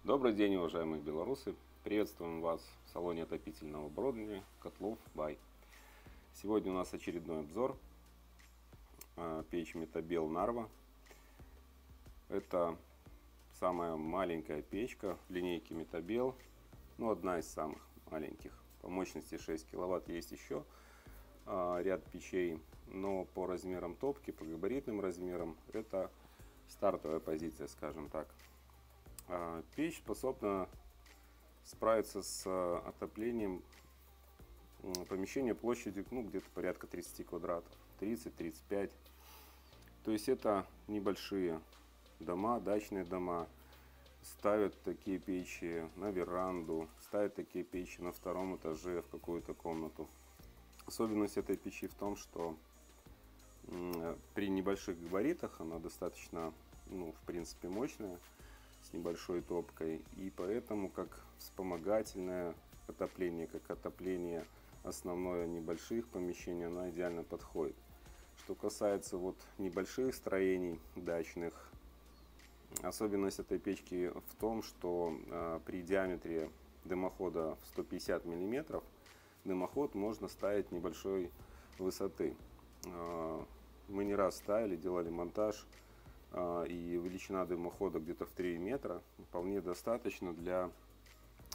Добрый день, уважаемые белорусы! Приветствуем вас в салоне отопительного оборудования Котлов Бай. Сегодня у нас очередной обзор. Печь Метабел Нарва. Это самая маленькая печка в линейке Метабел. Ну, одна из самых маленьких. По мощности 6 киловатт. Есть еще ряд печей, но по размерам топки, по габаритным размерам, это стартовая позиция, скажем так. Печь способна справиться с отоплением помещения площадью где-то порядка 30 квадратов, 30-35. То есть это небольшие дома, дачные дома. Ставят такие печи на веранду, ставят такие печи на втором этаже в какую-то комнату. Особенность этой печи в том, что при небольших габаритах она достаточно, в принципе, мощная, с небольшой топкой, и поэтому как вспомогательное отопление, как отопление основное небольших помещений, она идеально подходит. Что касается небольших строений дачных, особенность этой печки в том, что при диаметре дымохода в 150 мм дымоход можно ставить небольшой высоты. Мы не раз ставили, делали монтаж, и величина дымохода где-то в 3 метра вполне достаточно для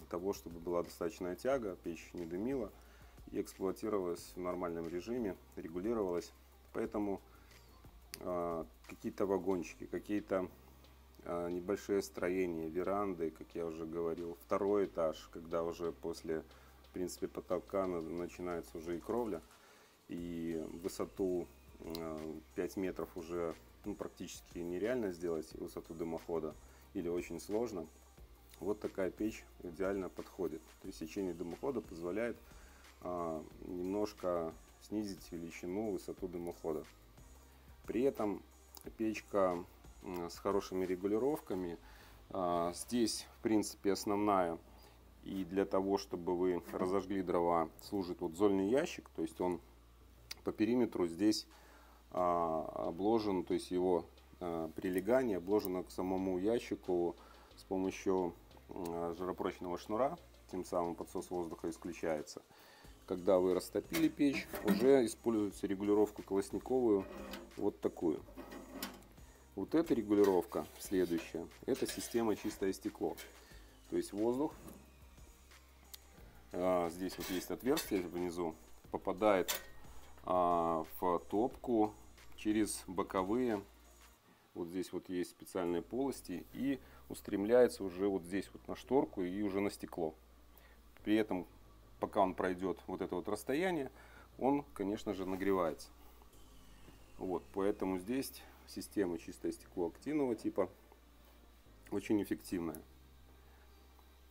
того, чтобы была достаточная тяга, печь не дымила и эксплуатировалась в нормальном режиме, регулировалась. Поэтому какие-то вагончики, какие-то небольшие строения, веранды, как я уже говорил, второй этаж, когда уже после, в принципе, потолка начинается уже и кровля, и высоту 5 метров уже практически нереально сделать, высоту дымохода, или очень сложно. Вот такая печь идеально подходит. Пересечение дымохода позволяет немножко снизить величину, высоту дымохода. При этом печка с хорошими регулировками. Здесь, в принципе, основная, и для того, чтобы вы разожгли дрова, служит зольный ящик, то есть он по периметру здесь обложен, то есть его прилегание обложено к самому ящику с помощью жаропрочного шнура, тем самым подсос воздуха исключается. Когда вы растопили печь, уже используется регулировку колосниковую, вот такую. Вот эта регулировка следующая, это система чистое стекло, то есть воздух, здесь есть отверстие внизу, попадает в топку через боковые, здесь есть специальные полости, и устремляется уже здесь на шторку и уже на стекло. При этом, пока он пройдет это расстояние, он, конечно же, нагревается. Поэтому здесь система чистое стекло активного типа очень эффективная.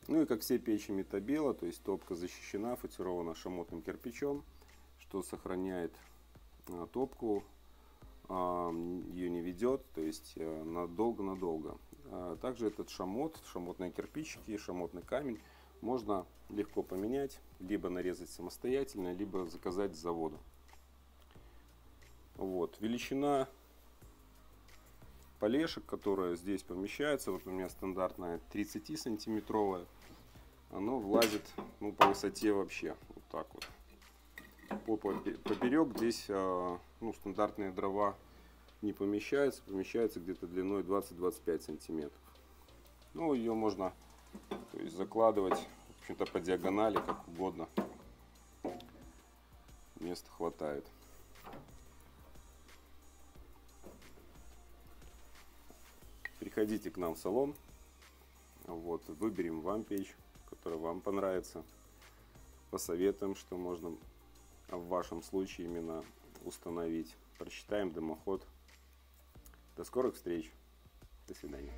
Ну и как все печи Метабела, то есть топка защищена, футирована шамотным кирпичом, что сохраняет топку, ее не ведет, то есть надолго-надолго. Также этот шамотные кирпичики, шамотный камень можно легко поменять, либо нарезать самостоятельно, либо заказать с завода. Величина полешек, которая здесь помещается, у меня стандартная 30-сантиметровая, оно влазит по высоте вообще вот так вот. Поперек здесь стандартные дрова не помещаются, помещается где-то длиной 20-25 сантиметров. Ее можно закладывать, в общем-то, по диагонали, как угодно. Места хватает. Приходите к нам в салон, выберем вам печь, которая вам понравится, посоветуем, что можно в вашем случае именно установить. Просчитаем дымоход. До скорых встреч. До свидания.